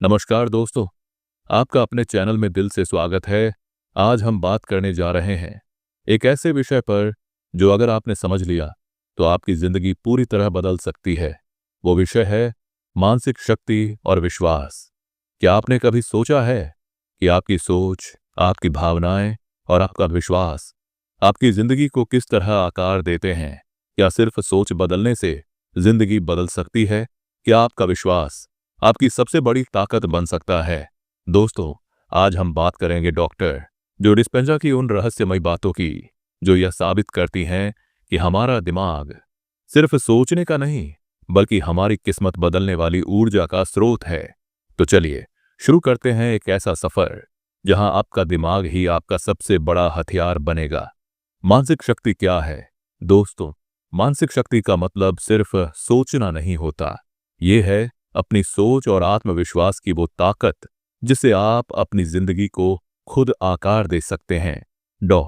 नमस्कार दोस्तों, आपका अपने चैनल में दिल से स्वागत है। आज हम बात करने जा रहे हैं एक ऐसे विषय पर जो अगर आपने समझ लिया तो आपकी जिंदगी पूरी तरह बदल सकती है। वो विषय है मानसिक शक्ति और विश्वास। क्या आपने कभी सोचा है कि आपकी सोच, आपकी भावनाएं और आपका विश्वास आपकी जिंदगी को किस तरह आकार देते हैं? क्या सिर्फ सोच बदलने से जिंदगी बदल सकती है? क्या आपका विश्वास आपकी सबसे बड़ी ताकत बन सकता है? दोस्तों, आज हम बात करेंगे डॉक्टर जो डिस्पेंजा की उन रहस्यमय बातों की जो यह साबित करती हैं कि हमारा दिमाग सिर्फ सोचने का नहीं बल्कि हमारी किस्मत बदलने वाली ऊर्जा का स्रोत है। तो चलिए शुरू करते हैं एक ऐसा सफर जहां आपका दिमाग ही आपका सबसे बड़ा हथियार बनेगा। मानसिक शक्ति क्या है? दोस्तों, मानसिक शक्ति का मतलब सिर्फ सोचना नहीं होता। ये है अपनी सोच और आत्मविश्वास की वो ताकत जिससे आप अपनी जिंदगी को खुद आकार दे सकते हैं। डॉ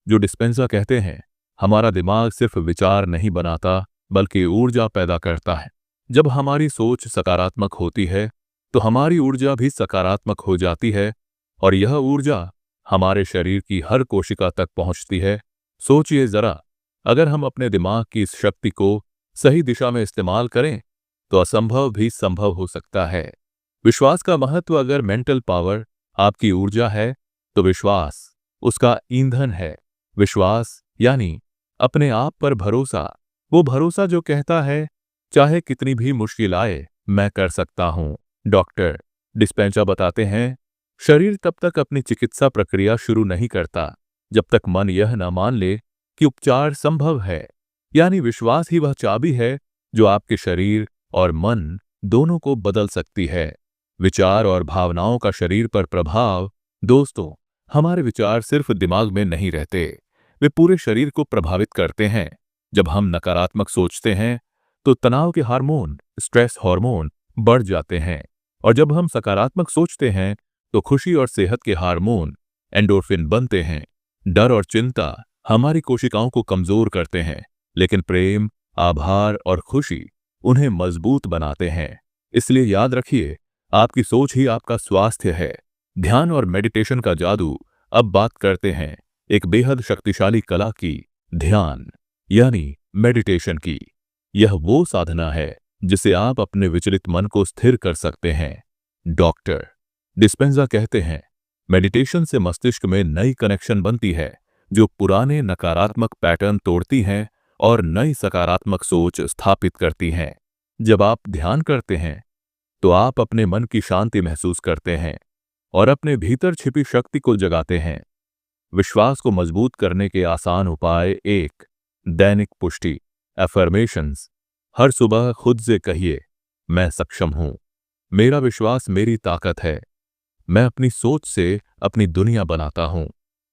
जो डिस्पेंजा कहते हैं, हमारा दिमाग सिर्फ विचार नहीं बनाता बल्कि ऊर्जा पैदा करता है। जब हमारी सोच सकारात्मक होती है तो हमारी ऊर्जा भी सकारात्मक हो जाती है और यह ऊर्जा हमारे शरीर की हर कोशिका तक पहुंचती है। सोचिए जरा, अगर हम अपने दिमाग की इस शक्ति को सही दिशा में इस्तेमाल करें तो असंभव भी संभव हो सकता है। विश्वास का महत्व, अगर मेंटल पावर आपकी ऊर्जा है तो विश्वास उसका ईंधन है। विश्वास यानी अपने आप पर भरोसा, वो भरोसा जो कहता है चाहे कितनी भी मुश्किल आए मैं कर सकता हूं। डॉक्टर डिस्पेंजा बताते हैं, शरीर तब तक अपनी चिकित्सा प्रक्रिया शुरू नहीं करता जब तक मन यह न मान ले कि उपचार संभव है। यानी विश्वास ही वह चाबी है जो आपके शरीर और मन दोनों को बदल सकती है। विचार और भावनाओं का शरीर पर प्रभाव। दोस्तों, हमारे विचार सिर्फ दिमाग में नहीं रहते, वे पूरे शरीर को प्रभावित करते हैं। जब हम नकारात्मक सोचते हैं तो तनाव के हार्मोन, स्ट्रेस हार्मोन बढ़ जाते हैं और जब हम सकारात्मक सोचते हैं तो खुशी और सेहत के हार्मोन, एंडोर्फिन बनते हैं। डर और चिंता हमारी कोशिकाओं को कमजोर करते हैं, लेकिन प्रेम, आभार और खुशी उन्हें मजबूत बनाते हैं। इसलिए याद रखिए, आपकी सोच ही आपका स्वास्थ्य है। ध्यान और मेडिटेशन का जादू। अब बात करते हैं एक बेहद शक्तिशाली कला की, ध्यान यानी मेडिटेशन की। यह वो साधना है जिसे आप अपने विचलित मन को स्थिर कर सकते हैं। डॉक्टर डिस्पेंजा कहते हैं, मेडिटेशन से मस्तिष्क में नई कनेक्शन बनती है जो पुराने नकारात्मक पैटर्न तोड़ती हैं और नई सकारात्मक सोच स्थापित करती हैं। जब आप ध्यान करते हैं तो आप अपने मन की शांति महसूस करते हैं और अपने भीतर छिपी शक्ति को जगाते हैं। विश्वास को मजबूत करने के आसान उपाय। एक, दैनिक पुष्टि, एफर्मेशंस। हर सुबह खुद से कहिए, मैं सक्षम हूं, मेरा विश्वास मेरी ताकत है, मैं अपनी सोच से अपनी दुनिया बनाता हूं।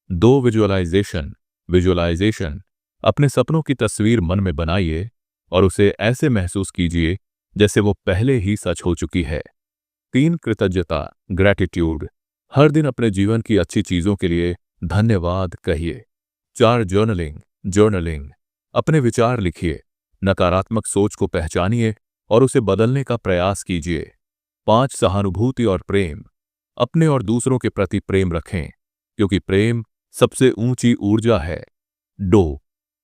दो, विजुअलाइजेशन। विजुअलाइजेशन, अपने सपनों की तस्वीर मन में बनाइए और उसे ऐसे महसूस कीजिए जैसे वो पहले ही सच हो चुकी है। तीन, कृतज्ञता, ग्रैटिट्यूड। हर दिन अपने जीवन की अच्छी चीजों के लिए धन्यवाद कहिए। चार, जर्नलिंग। जर्नलिंग, अपने विचार लिखिए, नकारात्मक सोच को पहचानिए और उसे बदलने का प्रयास कीजिए। पांच, सहानुभूति और प्रेम। अपने और दूसरों के प्रति प्रेम रखें क्योंकि प्रेम सबसे ऊंची ऊर्जा है। दो,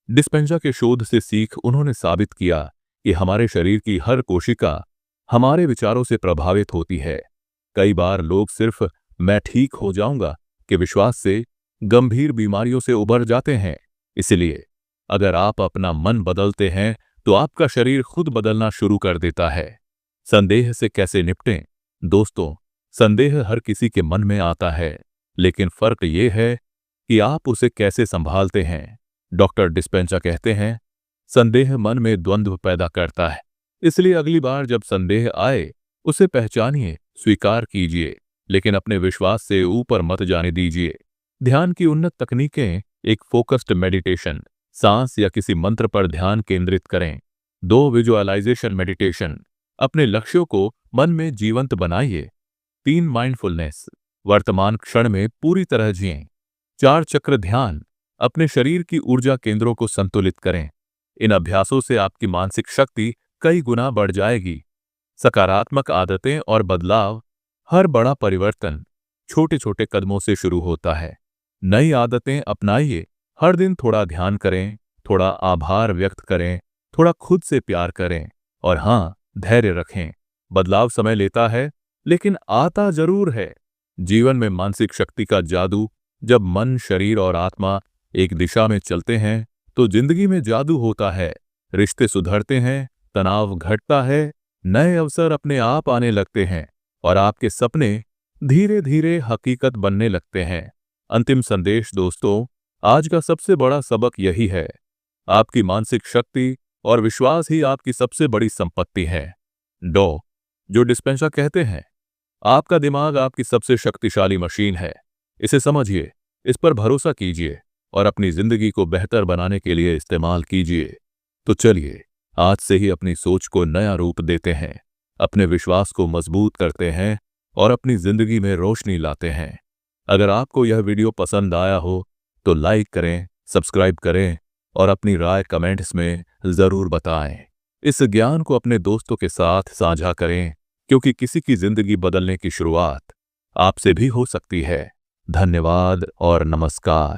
डिस्पेंजा के शोध से सीख। उन्होंने साबित किया कि हमारे शरीर की हर कोशिका हमारे विचारों से प्रभावित होती है। कई बार लोग सिर्फ मैं ठीक हो जाऊंगा के विश्वास से गंभीर बीमारियों से उबर जाते हैं। इसलिए अगर आप अपना मन बदलते हैं तो आपका शरीर खुद बदलना शुरू कर देता है। संदेह से कैसे निपटें? दोस्तों, संदेह हर किसी के मन में आता है, लेकिन फर्क यह है कि आप उसे कैसे संभालते हैं। डॉक्टर डिस्पेंजा कहते हैं, संदेह मन में द्वंद्व पैदा करता है, इसलिए अगली बार जब संदेह आए उसे पहचानिए, स्वीकार कीजिए, लेकिन अपने विश्वास से ऊपर मत जाने दीजिए। ध्यान की उन्नत तकनीकें। एक, फोकस्ड मेडिटेशन, सांस या किसी मंत्र पर ध्यान केंद्रित करें। दो, विजुअलाइजेशन मेडिटेशन, अपने लक्ष्यों को मन में जीवंत बनाइए। तीन, माइंडफुलनेस, वर्तमान क्षण में पूरी तरह जिएं। चार, चक्र ध्यान, अपने शरीर की ऊर्जा केंद्रों को संतुलित करें। इन अभ्यासों से आपकी मानसिक शक्ति कई गुना बढ़ जाएगी। सकारात्मक आदतें और बदलाव। हर बड़ा परिवर्तन छोटे छोटे कदमों से शुरू होता है। नई आदतें अपनाइए, हर दिन थोड़ा ध्यान करें, थोड़ा आभार व्यक्त करें, थोड़ा खुद से प्यार करें और हाँ, धैर्य रखें। बदलाव समय लेता है, लेकिन आता जरूर है। जीवन में मानसिक शक्ति का जादू, जब मन, शरीर और आत्मा एक दिशा में चलते हैं तो जिंदगी में जादू होता है। रिश्ते सुधरते हैं, तनाव घटता है, नए अवसर अपने आप आने लगते हैं और आपके सपने धीरे धीरे हकीकत बनने लगते हैं। अंतिम संदेश दोस्तों, आज का सबसे बड़ा सबक यही है, आपकी मानसिक शक्ति और विश्वास ही आपकी सबसे बड़ी संपत्ति है। जो डिस्पेंसर कहते हैं, आपका दिमाग आपकी सबसे शक्तिशाली मशीन है। इसे समझिए, इस पर भरोसा कीजिए और अपनी जिंदगी को बेहतर बनाने के लिए इस्तेमाल कीजिए। तो चलिए, आज से ही अपनी सोच को नया रूप देते हैं, अपने विश्वास को मजबूत करते हैं और अपनी जिंदगी में रोशनी लाते हैं। अगर आपको यह वीडियो पसंद आया हो तो लाइक करें, सब्सक्राइब करें और अपनी राय कमेंट्स में जरूर बताएं। इस ज्ञान को अपने दोस्तों के साथ साझा करें, क्योंकि किसी की जिंदगी बदलने की शुरुआत आपसे भी हो सकती है। धन्यवाद और नमस्कार।